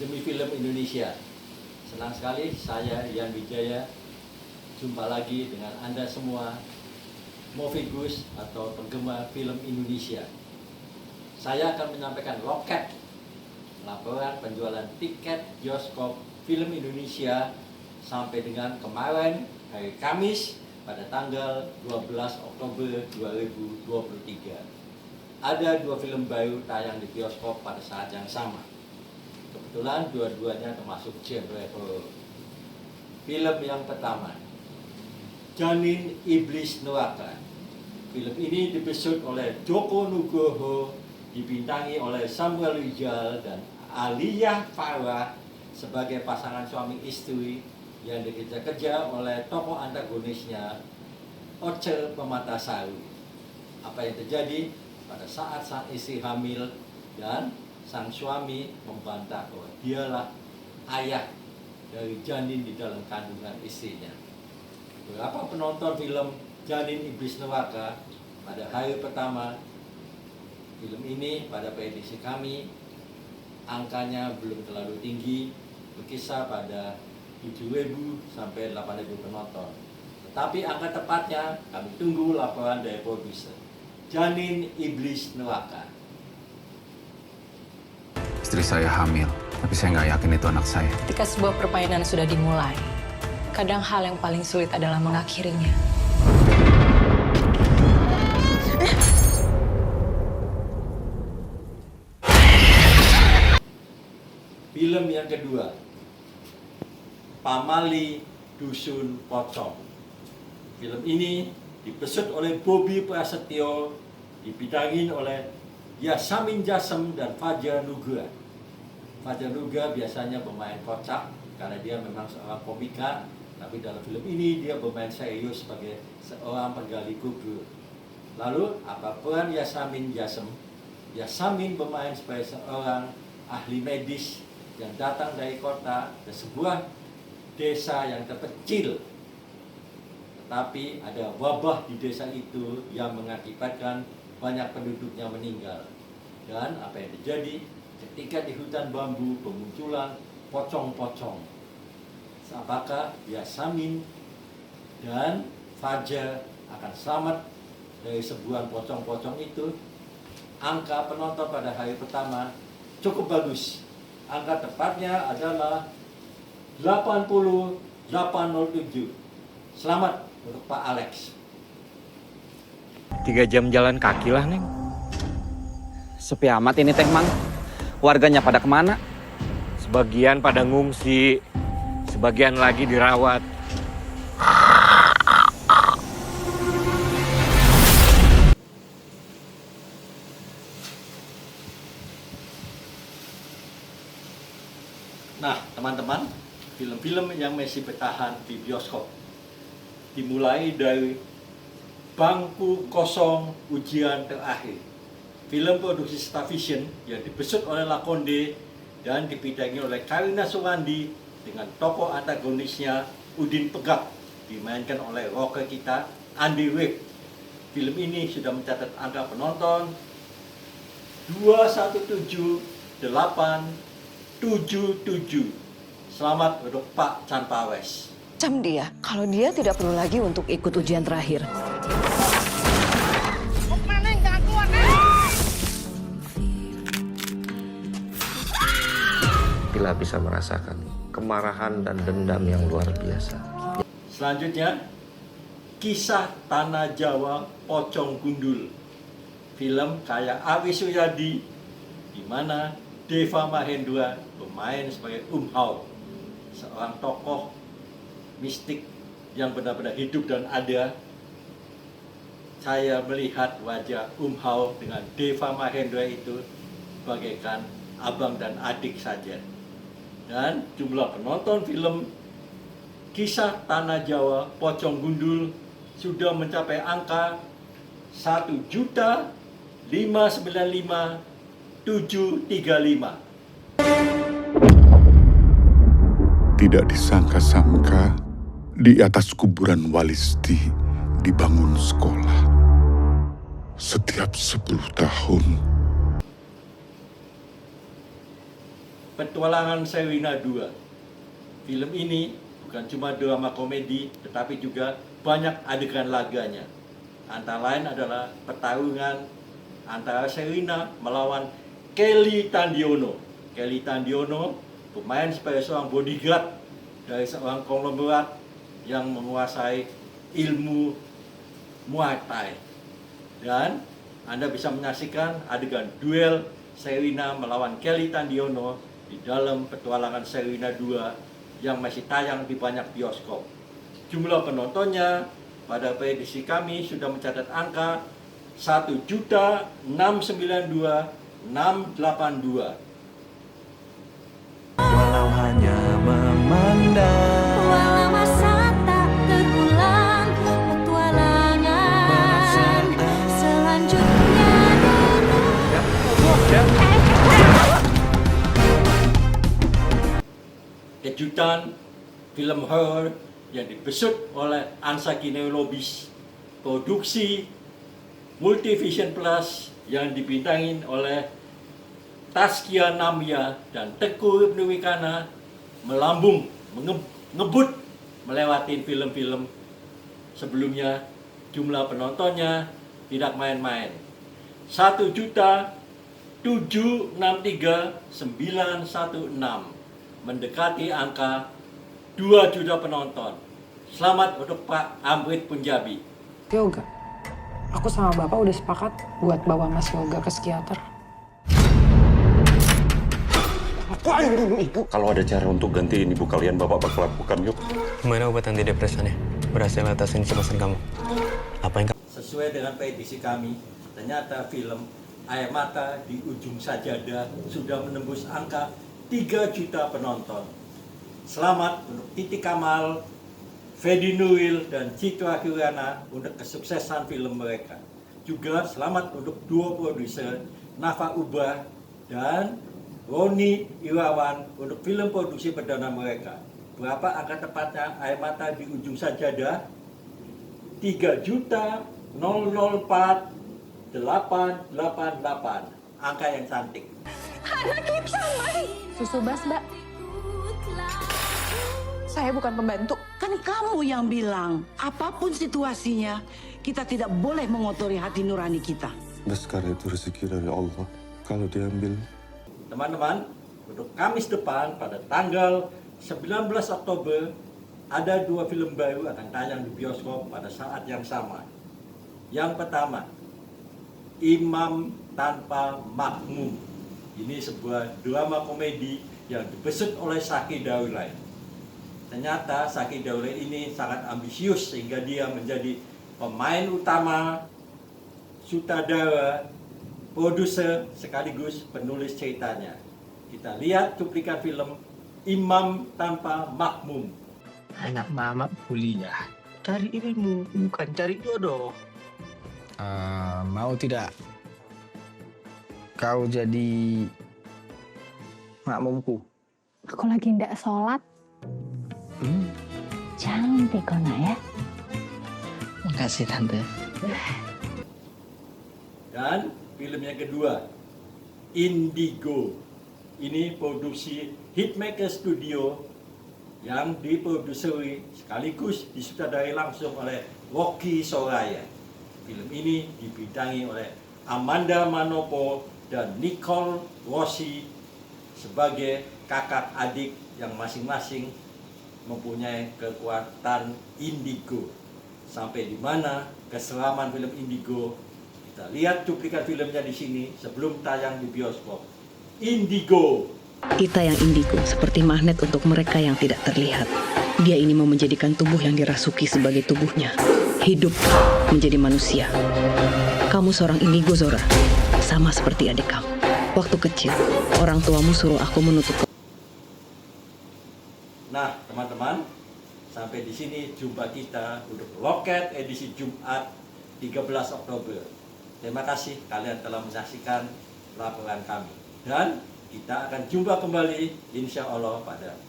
demi film Indonesia. Senang sekali saya Ian Wijaya jumpa lagi dengan Anda semua Movigus atau penggemar film Indonesia. Saya akan menyampaikan loket laporan penjualan tiket bioskop film Indonesia sampai dengan kemarin hari Kamis pada tanggal 12 Oktober 2023. Ada 2 film baru tayang di bioskop pada saat yang sama. Kebetulan dua-duanya termasuk genre horor. Film yang pertama, Janin Iblis Neraka. Film ini dibesut oleh Joko Nugroho, dibintangi oleh Samuel Rizal dan Aliyah Farah sebagai pasangan suami istri yang dikejar-kejar oleh tokoh antagonisnya Oce Permatasari. Apa yang terjadi pada saat sang istri hamil dan sang suami membantah bahwa dialah ayah dari janin di dalam kandungan istrinya. Beberapa penonton film Janin Iblis Neraka pada hari pertama film ini pada prediksi kami angkanya belum terlalu tinggi, berkisar pada 7.000 sampai 8.000 penonton. Tetapi angka tepatnya kami tunggu laporan dari produser. Janin Iblis Neraka. Istri saya hamil, tapi saya nggak yakin itu anak saya. Ketika sebuah permainan sudah dimulai, kadang hal yang paling sulit adalah mengakhirinya. Film yang kedua, Pamali Dusun Pocong. Film ini dibesut oleh Bobi Prasetyo, dibintangi oleh Yasamin Jasem dan Fajar Nugra. Fajar Nugra biasanya bermain kocak karena dia memang seorang komika, tapi dalam film ini dia bermain serius sebagai seorang penggali kubur. Lalu apa peran Yasamin Jasem? Yasamin bermain sebagai seorang ahli medis yang datang dari kota ke sebuah desa yang terpencil. Tetapi ada wabah di desa itu yang mengakibatkan banyak penduduknya meninggal. Dan apa yang terjadi ketika di hutan bambu bermunculan pocong-pocong. Apakah Yasamin dan Fajar akan selamat dari sebuah pocong-pocong itu? Angka penonton pada hari pertama cukup bagus. Angka tepatnya adalah 80.807. Selamat untuk Pak Alex. 3 jam jalan kaki lah, Neng. Sepi amat ini teh, Mang. Warganya pada kemana? Sebagian pada ngungsi, sebagian lagi dirawat. Nah, teman-teman, film-film yang masih bertahan di bioskop dimulai dari Bangku Kosong Ujian Terakhir. Film produksi Starvision yang dibesut oleh Lakonde dan dibintangi oleh Karina Suwandi dengan tokoh antagonisnya Udin Pegak, dimainkan oleh rocker kita Andy Rip. Film ini sudah mencatat angka penonton 217.877. Selamat untuk Pak Chan Pawes. Cam dia, kalau dia tidak perlu lagi untuk ikut ujian terakhir. Bila bisa merasakan kemarahan dan dendam yang luar biasa. Selanjutnya, Kisah Tanah Jawa Pocong Gundul. Film karya Ari Suryadi, di mana Deva Mahendra bermain sebagai Hao, seorang tokoh mistik yang benar-benar hidup dan ada. Saya melihat wajah Hao dengan Deva Mahendra itu bagaikan abang dan adik saja. Dan jumlah penonton film Kisah Tanah Jawa Pocong Gundul sudah mencapai angka 1.595.735. Tidak disangka-sangka, di atas kuburan Walisti dibangun sekolah. Setiap 10 tahun, Petualangan Sherina 2. Film ini bukan cuma drama komedi, tetapi juga banyak adegan laganya. Antara lain adalah pertarungan antara Sherina melawan Kelly Tandiono. Kelly Tandiono bermain sebagai seorang bodyguard dari seorang konglomerat yang menguasai ilmu Muay Thai. Dan Anda bisa menyaksikan adegan duel Sherina melawan Kelly Tandiono di dalam Petualangan Sherina 2 yang masih tayang di banyak bioskop. Jumlah penontonnya pada prediksi kami sudah mencatat angka 1.692.682. Walau hanya memandang, walau masa tak terulang, petualangan selanjutnya. Kejutan film horror yang dibesut oleh Ansa Kineolobis, produksi Multivision Plus yang dibintangin oleh Taskia Namia dan Teguh Ibnu Wikana, melambung, ngebut melewati film-film sebelumnya. Jumlah penontonnya tidak main-main. 1.763.916, mendekati angka 2 juta penonton. Selamat untuk Pak Amrit Punjabi. Yoga. Aku sama Bapak udah sepakat buat bawa Mas Yoga ke psikiater. Kalau ada cara untuk gantiin ibu kalian, Bapak bakal lakukan, yuk. Gimana obat anti depresannya? Berhasil atasin kecemasan kamu? Apa yang Sesuai dengan prediksi kami, ternyata film Air Mata di Ujung Sajadah sudah menembus angka 3 juta penonton. Selamat untuk Titi Kamal, Fedi Nuril, dan Citra Kirana untuk kesuksesan film mereka. Juga selamat untuk duo produser Nafa Ubah dan Roni Irawan untuk film produksi perdana mereka. Berapa angka tepatnya Air Mata di Ujung Sajadah? 3.004.888. Angka yang cantik. Anak kita, Mai. Susu bas, Mbak. Saya bukan pembantu. Kan kamu yang bilang, apapun situasinya, kita tidak boleh mengotori hati nurani kita. Baskara itu rezeki dari Allah. Kalau diambil, Teman-teman, untuk Kamis depan pada tanggal 19 Oktober ada 2 film baru akan tayang di bioskop pada saat yang sama. Yang pertama, Imam Tanpa Makmum. Ini sebuah drama komedi yang dibesut oleh Saki Daulay. Ternyata Saki Daulay ini sangat ambisius sehingga dia menjadi pemain utama, sutradara, produser sekaligus penulis ceritanya. Kita lihat cuplikan film Imam Tanpa Makmum. anak mama kuliah. Cari ilmu, bukan cari jodoh. Mau tidak kau jadi makmumku? Aku lagi ndak sholat. Cantik kau ya. Makasih tante. Dan film yang kedua, Indigo. Ini produksi Hitmaker Studio yang diproduseri sekaligus disutradarai langsung oleh Rocky Soraya. Film ini dibintangi oleh Amanda Manopo dan Nicole Rossi sebagai kakak adik yang masing-masing mempunyai kekuatan indigo. Sampai di mana keselaman film Indigo? Kita lihat cuplikan filmnya di sini sebelum tayang di bioskop. Indigo. Kita yang indigo seperti magnet untuk mereka yang tidak terlihat. Dia ini mau menjadikan tubuh yang dirasuki sebagai tubuhnya. Hidup menjadi manusia. Kamu seorang indigo, Zora. Sama seperti adik kamu. Waktu kecil, orang tuamu suruh aku menutup. Nah, teman-teman, sampai di sini jumpa kita untuk Loket edisi Jumat 13 Oktober. Terima kasih kalian telah menyaksikan laporan kami. Dan kita akan jumpa kembali insya Allah pada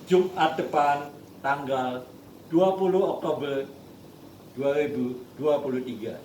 Jumat depan tanggal 20 Oktober 2023.